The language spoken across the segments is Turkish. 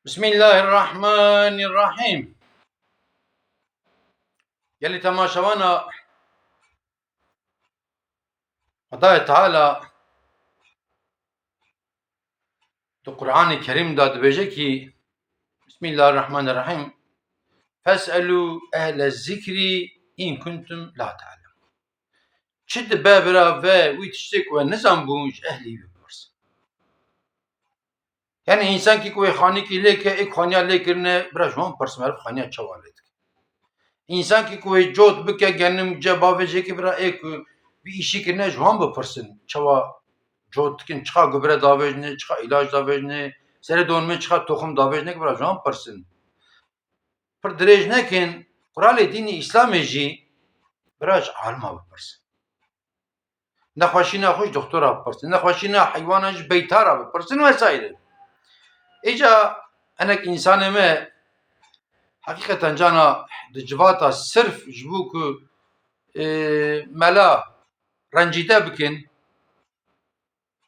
بسم الله الرحمن الرحيم. يلي تماشوانا خدای تعالى تو قرآن الكريم داد بيجيكي بسم الله الرحمن الرحيم فاسألوا أهل الذكر إن كنتم لا تعلمون. شد بابرا ويتشتك ونزم بونج أهلي ببرس. يعني إنسان كي كوي خاني كي ليك إك خانيا ليكرنا برجوان برس مرف خانيا تشوالد. إنسان كي كوي جوت بك جنم جبابه جيكي برا إك بيشي كنا جوان بپرسن چوا جوتکن چخا گبره داویجنه چخا علاج داویجنه سر دونمه چخا تخم داویجنه که برا جوان پرسن پر دریج نکن قرآن دین اسلام جی براج عالمه بپرسن نخواشی نخوش دکتر بپرسن نخواشی نه حیوانش بیتارا بپرسن وسایل ایجا انک انسان ما حقیقتا جانا دجواتا صرف جبو که ملا رنجیده بکن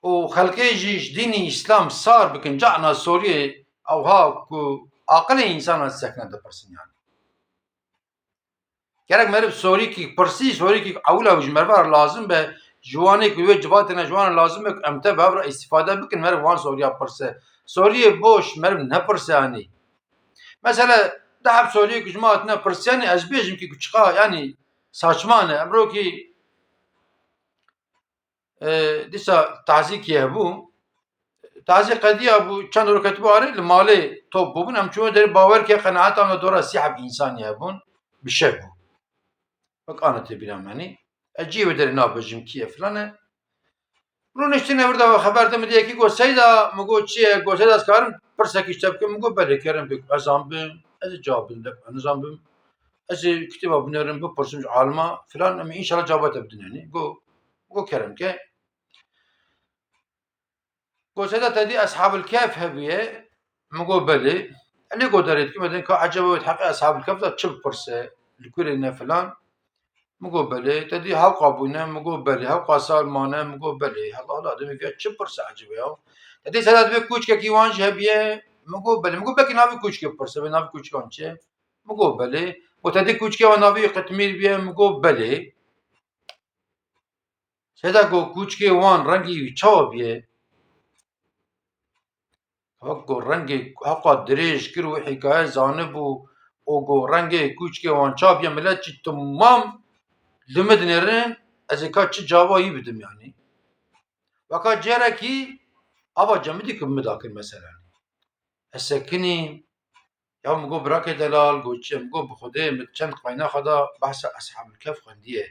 و خلقی جیش دینی اسلام صار بکن جعنا سوریه او ها کو عقل انسان از سکنه ده پرسن yani. Gerek merib soru ki persi soru ki avla uj mervar lazım be juvane ki ve civatına juvane lazım be emte bavra istifade bikin merib van soruya perse soruye boş merib ne perse yani. Mesela dahab soruye ki cemaat ne perse yani ezbejim ki çıka yani saçma ne emro ki disa tazikiye bu تازه قضیه ابو چند رو کتبو آره مالی توپ بودن هم چون در باور که قناعت آن دورا سیحب انسانی بون بشه بو بک آن تبینم منی عجیب در نابجیم کیه فلانه رو نشتی نورده و خبر دم دیگه کی گو سیدا مگو چیه گو سیدا از کارم پرسکی چپ که مگو بله کردم بک ازام بیم از جواب بندم ازام بیم از کتاب بنرم بو پرسیم عالما فلان اما انشالله جوابت بدن yani گو کردم که قصيدة تدي أصحاب الكهف هبية مقول بلي اللي قدرت كما ذنك عجبه يتحقق أصحاب الكهف ذا تشوف فرصة لكل إنه فلان مقول بلي تدي هوقا بونا مقول بلي هوقا سالمانا مقول بلي هلا دمي فيها تشوف فرصة عجبه تدي سادات بيك كوش كيوانج هبية مقول بلي مقول بك نابي كوش فرصة نابي كوش كانشة مقول بلي وتدي كوش كي ونابي قتمير بيه مقول بلي سادا كوش كي وان رنگي چاو بيه هاگو رنگ هاقا دریج کرو حکایت زانه بو اوگو رنگ کوچ که وانچاب یا ملت چی تمام لمد نرن از اکا چی جوایی بدم yani. Fakat جره کی آوا جمدی کم مداکن مثلا السکنی یا مگو براک دلال گوچه مگو بخوده چند قاینا خدا بحث اصحاب الكهف خندیه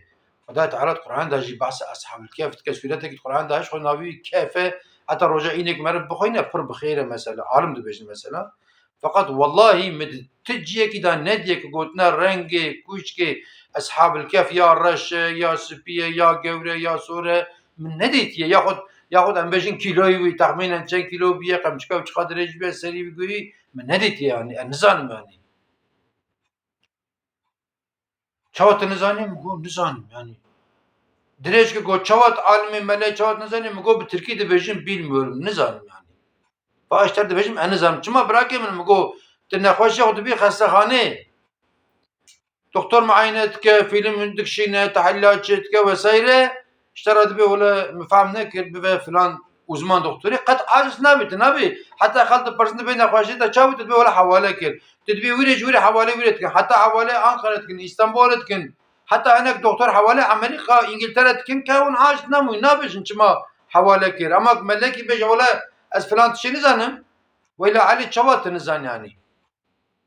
خدا تعالى قرآن دا جي بحث أصحاب الكهف تكسيرتك القرآن داش خو ناوي كيفه حتى رجع إنك مرب بخوينا بر بخير مثلا عالم دبيج مثلا فقط والله مد تجي كده نديك قلتنا رنجي كوشكي أصحاب الكهف يا رش يا سبية يا جورة يا سورة من نديت ياخد أم بيجين كيلو تخمينا 10 كيلو بيه قمشكا وشقدر يجيب سري بيقولي من نديت يعني النزان يعني شوات النزاني مقول نزان يعني Direç ki go çavat alimi mele çavat ne zannem go bir Türkiye de bejim bilmiyorum ne zannem yani. Başlar da bejim en zannem. Çuma bırakayım mı go te nekhoşa o bir hastahane. Doktor muayene etke film ündük şeyine tahlilات etke vesaire. اشترى به ولا مفهم نكر به فلان uzman doktori قد عاجز نبي تنبي حتى خلط برسنت بين خواشي تا چاوت به ولا حواله كر تدبي ويري جوري حواله ويرت حتى حواله انقره كن اسطنبول كن حتى هناك دكتور حواله امريكا انجلترا كن كون عاجز نمو نابش انما حواله كر اما ملكي بيج ولا از فلان شي نزانم ولا علي چوات نزان يعني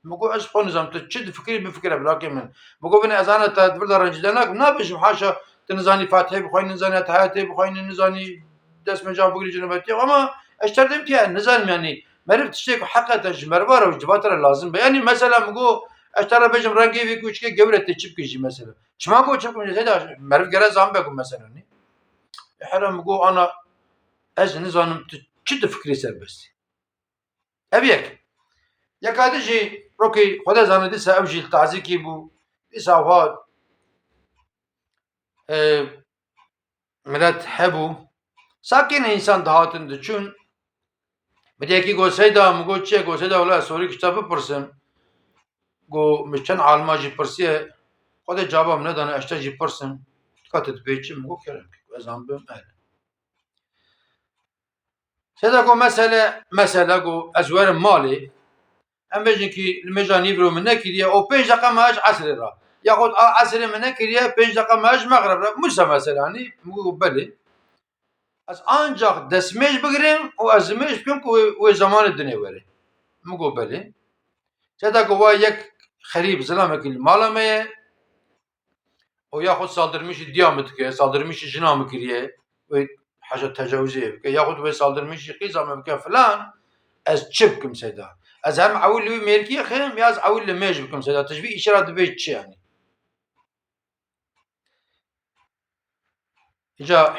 مگو اش خو نظام تشد فكري بفكره بلاكي من مگو بني ازانه تدبر درنجدناك نابش حاشا تنزاني فاتحه بخوين نزاني تحياتي بخوين نزاني دست مجاب بقولي جنبتي اما اشتردم كي نزان يعني مرفت تشتيك حقا جمربار وجباتر لازم يعني مثلا مگو اشترى بجم رنگي في كوچكي گبرت تشيب كيجي مثلا شما كو تشيب كيجي هذا مرف غرا زام بكم مثلا حرام مگو انا از نزانم تشد فكري سربست ابيك يا كادجي روكي خدا زانه دي ساوجي التعزيكي بو يساوها ملت حبو ساكن انسان دهاتن دچون بدي گو سیدا مگو چه گو سیدا ولی سوری کتاب پرسم گو مشتن عالما جی پرسیه خود جوابم ندانه اشتا جی پرسم کاتت بیچی مگو کرم ازام بم اهل سیدا گو مسئله گو ازوار مالی ام بجن کی المجانی برو من نکریه او 5 دقیقه ماش عصر را یاخد عصر من نکریه 5 دقیقه ماش مغرب را موسى مثلا yani مگو بله از ancak desmeş بگیریم و ازمش بکنم که و زمان دنیا وره مگو بله سیدا گو یک خریب زلمه کل مالمه o yahut saldırmış diyamet saldırmış cinamı kiriye ve haşa tecavüze yahut ve saldırmış kızamı falan az çıbkım seda az hem avul merkiye hem yaz avul mecbkım seda tecvi işaret beçi yani ica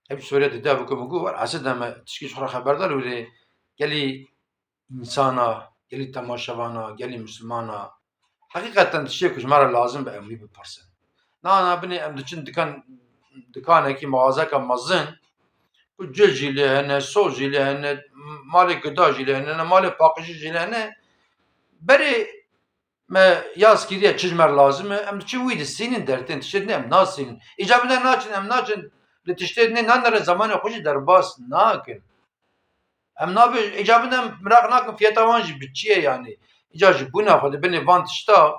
hep söyledi de bu konugu var aslında ama tişki şura haberdar öyle geli insana geli tamaşavana geli müslümana hakikaten tişki kuşmara lazım be emri bir parça na beni em için dikaneki mağaza ka mazın bu cil jile hene sol jile hene mali gıda jile hene mali pakıcı jile hene beri me yaz kiriye çizmer lazım em için uydu senin dertin tişet ne em nasılın icabında naçın em naçın li tiştet ne nanlara zamanı hoş der bas nakin em nabi icabında merak nakin fiyatavanji bitçiye yani icacı bu ne yapdı beni vantışta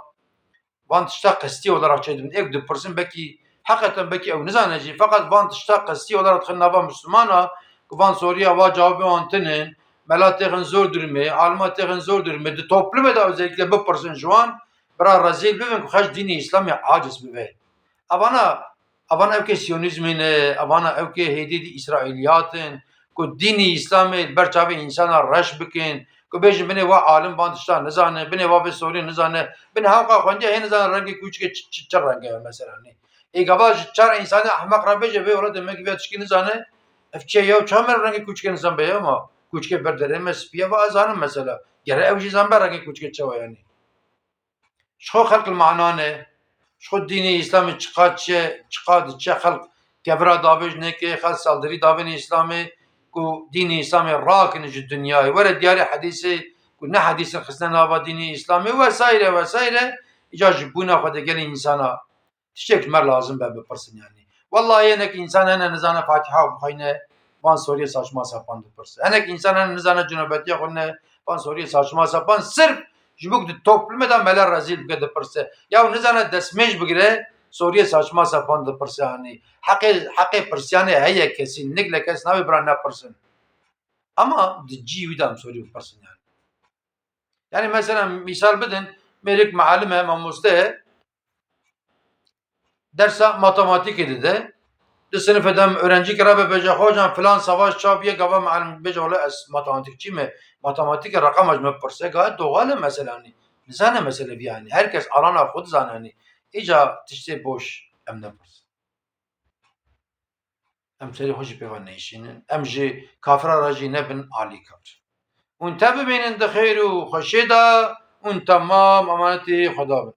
kasti olarak çedim ev de person belki hakikaten belki ev nizaneci fakat vantışta kasti olarak xınava Müslümana van Suriye va cevabı antının melatığın zor durme almatığın zor durme de toplum da özellikle bu person şu an bra razil bivin kaç dini İslam'ı aciz bive avana evke siyonizmine avana evke hedidi İsrailiyatın ku dini İslam'ı berçavi insana reş bikin ku bejin beni va alim vantışta nizane beni va ve Suriye nizane beni havka khonca hen zan rengi kuch ke çar rengi mesela ne e gavaz çar insanı ahmak rabeje ve orada demek ki tişkin zane efçe ya çamer rengi kuch ke insan be ama kuch ke berderemez piya va azanım mesela gere evji zan ber rengi kuch ke çava yani şu halk manane şu dini İslam'ı çıkadı halk kevra davej ne ki khas saldırı daveni İslam'ı ku dini İslam'ı rakin ju dünyayı ve diyari hadisi ne hadisin kısnen hava dini İslam'ı vesaire vesaire icacı bu nafada gelen insana teşekkür lazım be pırsın yani. Vallahi enek insan ene nizana Fatiha okuyne van soruya saçma sapan pırsın. Enek insan ene nizana cünubetiye okuyne van soruya saçma sapan sırf jibuk de toplumdan meler rezil bugede pırsın. Ya nizana desmeş bugire soruya saçma sapan pırsın yani. Hakkı pırsın heye kesinlikle kes navi bran ne pırsın. Ama cividam soruyor pırsın yani. Yani mesela misal bedin melik malime mamuste dersa matematik idi de sınıf edem öğrenci kira bece hocam filan savaş çabiye gava malim bece ola es matematikçi mi matematik rakam acme pırse gayet doğal mesela hani zane mesele bir yani herkes alana khud zane hani ica tişte boş emne pırs em seri hoş pevan neyşinin em ji kafra raji nebin ali kapçı un tabi benin de khairu khoshida un tamam amaneti khuda